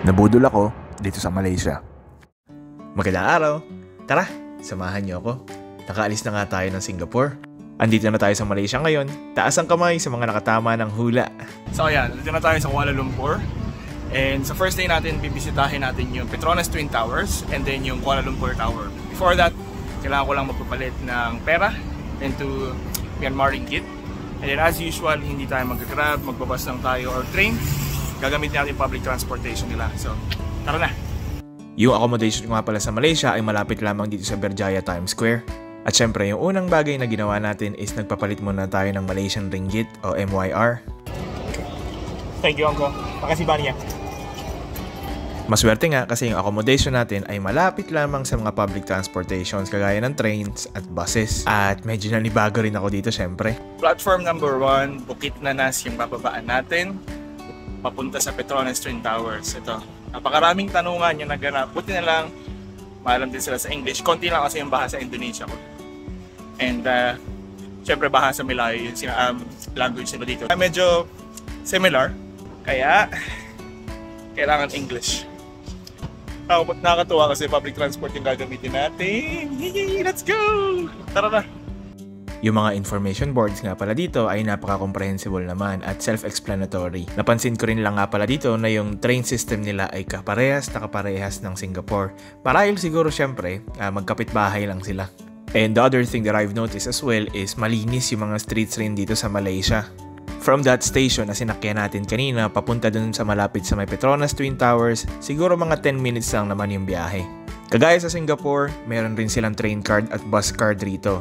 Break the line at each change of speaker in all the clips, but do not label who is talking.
Nabudol ako dito sa Malaysia.
Magandang araw! Tara, samahan niyo ako. Nakaalis na nga tayo ng Singapore. Andito na tayo sa Malaysia ngayon. Taas ang kamay sa mga nakatama ng hula.
So ayan, dito na tayo sa Kuala Lumpur. And sa first day natin, bibisitahin natin yung Petronas Twin Towers and then yung Kuala Lumpur Tower. Before that, kailangan ko lang magpapalit ng pera into Myanmar Ringgit. And then as usual, hindi tayo mag-grab, magbabas lang tayo or train. Gagamitin natin public transportation nila. So, tara na!
Yung accommodation ko nga pala sa Malaysia ay malapit lamang dito sa Berjaya Times Square. At syempre, yung unang bagay na ginawa natin is nagpapalit muna tayo ng Malaysian Ringgit o MYR.
Thank you, Uncle. Makasibani niya.
Maswerte nga kasi yung accommodation natin ay malapit lamang sa mga public transportations kagaya ng trains at buses. At medyo nanibago rin ako dito syempre.
Platform number 1, Bukit Nanas yung bababaan natin. Papunta sa Petronas Twin Towers. Ito, napakaraming tanungan yung naganap. Buti na lang, maalam din sila sa English. Konti lang kasi yung bahasa Indonesia ko. And syempre bahasa Melayu yung language nila dito. Medyo similar, kaya kailangan English. Nakakatuwa kasi public transport yung gagamitin natin. Yay! Let's go! Tara na!
Yung mga information boards nga pala dito ay napaka-comprehensible naman at self-explanatory. Napansin ko rin lang nga pala dito na yung train system nila ay kaparehas ng Singapore. Marahil siguro syempre, magkapit-bahay lang sila. And the other thing that I've noticed as well is malinis yung mga streets rin dito sa Malaysia. From that station na sinakyan natin kanina papunta dun sa malapit sa may Petronas Twin Towers, siguro mga 10 minutes lang naman yung biyahe. Kagaya sa Singapore, meron rin silang train card at bus card rito.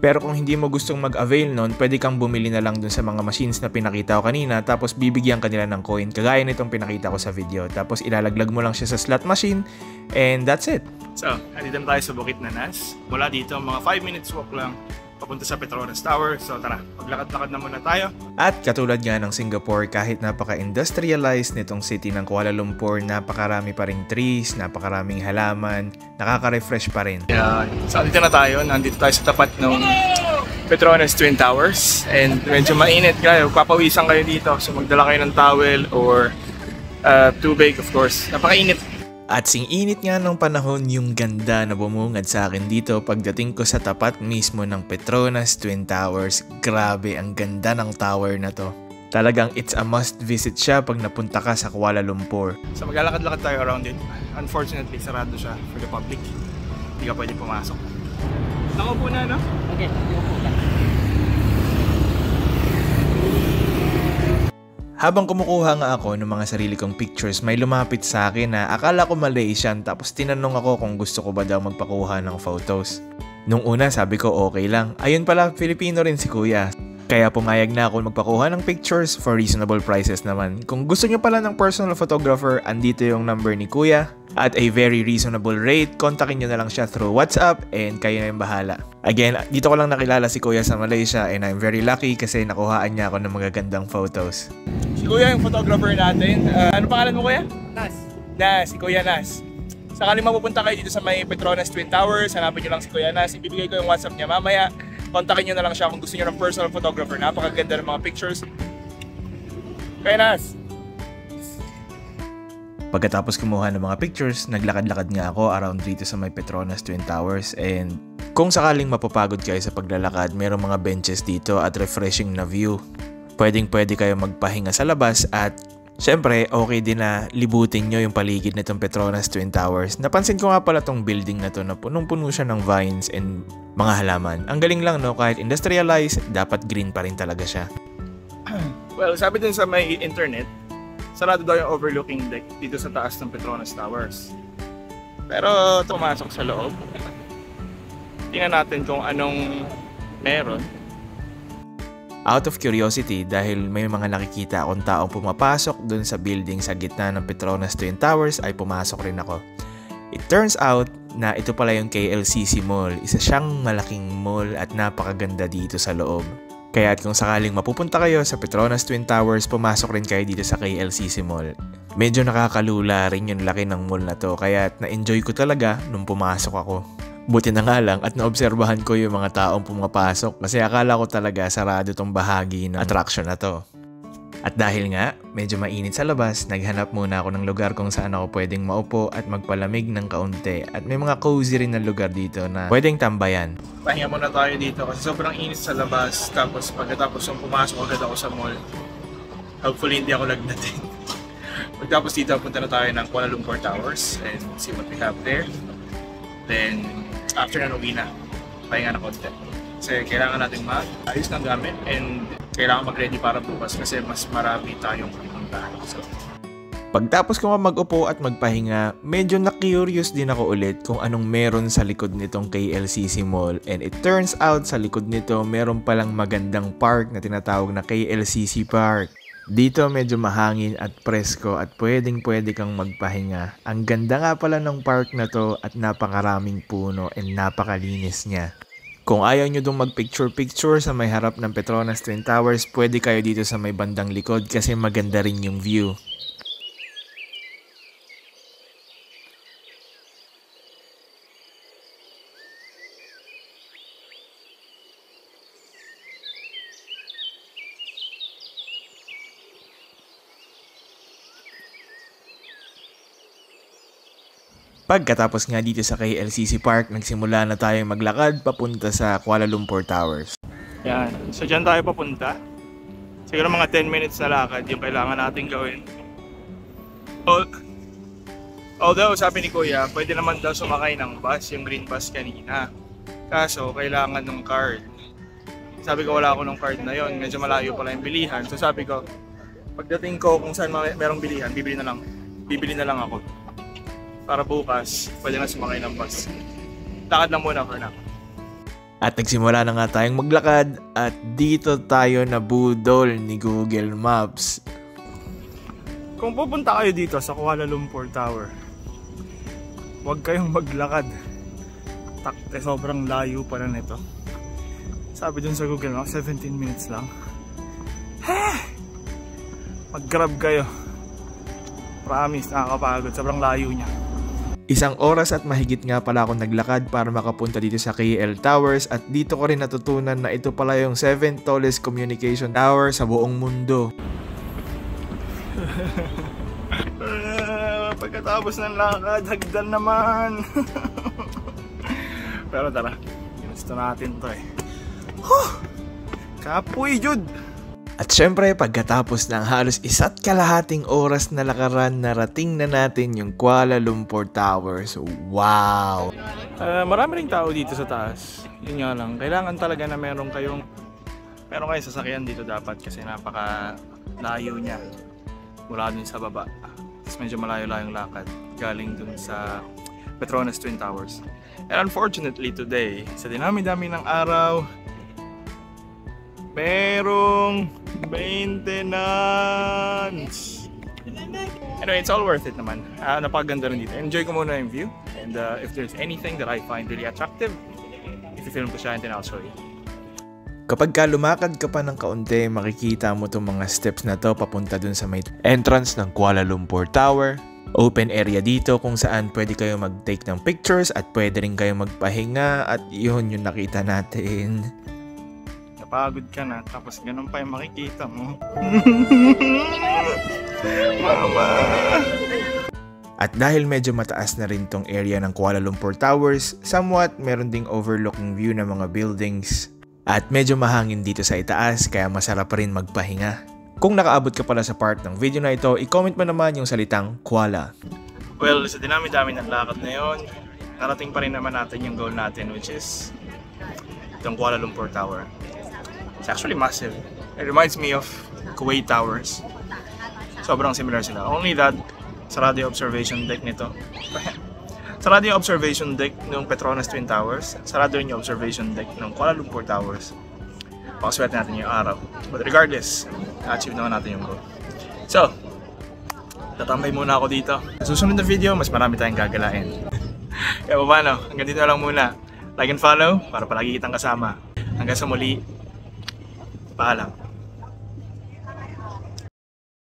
Pero kung hindi mo gustong mag-avail nun, pwede kang bumili na lang dun sa mga machines na pinakita ko kanina tapos bibigyan ka nila ng coin kagaya nitong pinakita ko sa video. Tapos ilalaglag mo lang siya sa slot machine and that's it.
So, andito na tayo sa Bukit Nanas. Mula dito, mga 5 minutes walk lang papunta sa Petronas Tower. So tara, maglakad-lakad na muna tayo.
At katulad nga ng Singapore, kahit napaka-industrialized nitong city ng Kuala Lumpur, napakarami pa ring trees, napakaraming halaman, nakaka-refresh pa rin.
Yeah, so andito na tayo. Nandito tayo sa tapat ng Petronas Twin Towers. And medyo mainit kayo. Papawisan kayo dito. So magdala kayo ng towel or tubig, of course. Napakainit.
At sing init nga ng panahon yung ganda na bumungad sa akin dito pagdating ko sa tapat mismo ng Petronas Twin Towers. Grabe, ang ganda ng tower na to. Talagang it's a must visit siya pag napunta ka sa Kuala Lumpur.
So maglalakad-lakad tayo around it. Unfortunately, sarado siya for the public. Hindi ka pwede pumasok. Nakaupo na, no?
Okay, nakaupo na.
Habang kumukuha nga ako ng mga sarili kong pictures, may lumapit sa akin na akala ko Malaysian tapos tinanong ako kung gusto ko ba daw magpakuha ng photos. Nung una sabi ko okay lang, ayun pala Filipino rin si kuya. Kaya pumayag na ako magpakuha ng pictures for reasonable prices naman. Kung gusto nyo pala ng personal photographer, andito yung number ni kuya. At a very reasonable rate, kontakin nyo na lang siya through WhatsApp and kayo na yung bahala. Again, dito ko lang nakilala si kuya sa Malaysia and I'm very lucky kasi nakuhaan niya ako ng magagandang photos.
Si kuya yung photographer natin. Ano pangalan mo kuya?
Nas.
Nas, si Kuya Nas. Sakali mapupunta kayo dito sa may Petronas Twin Towers, hanapin nyo lang si Kuya Nas. Ibibigay ko yung WhatsApp niya mamaya. Kontakin nyo na lang siya kung gusto nyo ng personal photographer. Napakaganda ng mga pictures. Kuya Nas.
Pagkatapos kumuha ng mga pictures, naglakad-lakad nga ako around dito sa may Petronas Twin Towers and kung sakaling mapapagod kayo sa paglalakad, mayroong mga benches dito at refreshing na view. Pwedeng-pwede kayo magpahinga sa labas at syempre okay din na libutin nyo yung paligid nitong Petronas Twin Towers. Napansin ko nga pala tong building na to na punong-puno siya ng vines and mga halaman. Ang galing lang no, kahit industrialized, dapat green pa rin talaga siya.
Well, sabi din sa may internet, sarado daw yung overlooking deck dito sa taas ng Petronas Towers. Pero pumasok sa loob. Tingnan natin kung anong meron.
Out of curiosity, dahil may mga nakikita akong taong pumapasok dun sa building sa gitna ng Petronas Twin Towers, ay pumasok rin ako. It turns out na ito pala yung KLCC Mall. Isa siyang malaking mall at napakaganda dito sa loob. Kaya kung sakaling mapupunta kayo sa Petronas Twin Towers, pumasok rin kayo dito sa KLCC Mall. Medyo nakakalula rin yung laki ng mall na to, kaya na-enjoy ko talaga nung pumasok ako. Buti na nga lang at naobserbahan ko yung mga taong pumapasok kasi akala ko talaga sarado tong bahagi ng attraction na to. At dahil nga, medyo mainit sa labas, naghanap muna ako ng lugar kung saan ako pwedeng maupo at magpalamig ng kaunti. At may mga cozy rin na lugar dito na pwedeng tambayan.
Pahinga muna tayo dito kasi sobrang init sa labas. Tapos pagkatapos yung pumasok agad ako sa mall, hopefully hindi ako lagnatin. Pagkatapos dito, punta na tayo ng Kuala Lumpur Towers and see what we have there. Then, after na uwi na, pahinga na konti. Kasi kailangan natin mag-ayos ng gamit and kailangan mag-ready para bukas kasi mas marami tayong pupuntahan. So,
pagtapos ko mag-upo at magpahinga, medyo na-curious din ako ulit kung anong meron sa likod nitong KLCC Mall. And it turns out sa likod nito, meron palang magandang park na tinatawag na KLCC Park. Dito medyo mahangin at presko at pwedeng-pwede kang magpahinga. Ang ganda nga pala ng park na to at napakaraming puno and napakalinis niya. Kung ayaw nyo dong mag-picture-picture sa may harap ng Petronas Twin Towers, pwede kayo dito sa may bandang likod kasi maganda rin yung view. Pagkatapos nga dito sa KLCC Park, nagsimula na tayong maglakad papunta sa Kuala Lumpur Towers.
yan. So dyan tayo papunta. Siguro mga 10 minutes na lakad yung kailangan natin gawin. Although sabi ni Kuya, pwede naman daw sumakay ng bus, yung green bus kanina. Kaso kailangan ng card. Sabi ko wala ako ng card na yon, medyo malayo pala yung bilihan. So sabi ko, pagdating ko kung saan merong bilihan, bibili na lang ako. Para bukas, pwede na sumakay ng bus. Lakad lang muna for now.
At nagsimula na nga tayong maglakad at dito tayo nabudol ni Google Maps.
Kung pupunta kayo dito sa Kuala Lumpur Tower, huwag kayong maglakad. Sobrang layo pala nito. Sabi dun sa Google Maps, 17 minutes lang. Mag-grab kayo. Promise, nakakapagod. Sobrang layo niya.
Isang oras at mahigit nga pala ako naglakad para makapunta dito sa KL Towers at dito ko rin natutunan na ito pala yung 7th tallest communication tower sa buong mundo.
Pagkatapos ng lakad, hagdan naman. Pero tara, gusto natin to eh. Kapoy, Jud!
At syempre, pagkatapos ng halos 1.5 oras na lakaran, narating na natin yung Kuala Lumpur Towers. Wow!
Marami ring tao dito sa taas. Yun nga lang, kailangan talaga na meron kayong sasakyan dito dapat kasi napaka layo niya mula dun sa baba. Tapos medyo malayo-layo yung lakad galing dun sa Petronas Twin Towers. And unfortunately today, sa dinami-dami ng araw, merong maintenance. Anyway, it's all worth it naman. Napakaganda rin dito. Enjoy ko muna yung view. And if there's anything that I find really attractive, i-film ko siya and then I'll show you.
Kapag ka lumakad ka pa ng kaunti, makikita mo itong mga steps na to papunta dun sa may entrance ng Kuala Lumpur Tower. Open area dito kung saan pwede kayo mag-take ng pictures at pwede rin kayo magpahinga at yun yung nakita natin.
Napagod ka na tapos ganun pa yung makikita mo. Mama!
At dahil medyo mataas na rin tong area ng Kuala Lumpur Towers, somewhat meron ding overlooking view ng mga buildings. At medyo mahangin dito sa itaas kaya masarap pa rin magpahinga. Kung nakaabot ka pala sa part ng video na ito, i-comment mo naman yung salitang Kuala.
Well, sa dinami-dami ng lakad na yun, narating pa rin naman natin yung goal natin which is itong Kuala Lumpur Tower. It's actually massive. It reminds me of Kuwait Towers. Sobrang similar sila. Only that, sarado yung observation deck nito. Sarado yung observation deck ng Petronas Twin Towers. Sarado rin yung observation deck ng Kuala Lumpur Towers. Pakaswerte natin yung araw. But regardless, na-achieve naman natin yung goal. So, tatambay muna ako dito. Sa susunod na video, mas marami tayong gagalain. Kaya paano, hanggang dito lang muna. Like and follow para palagi kitang kasama. Hanggang sa muli, paalam.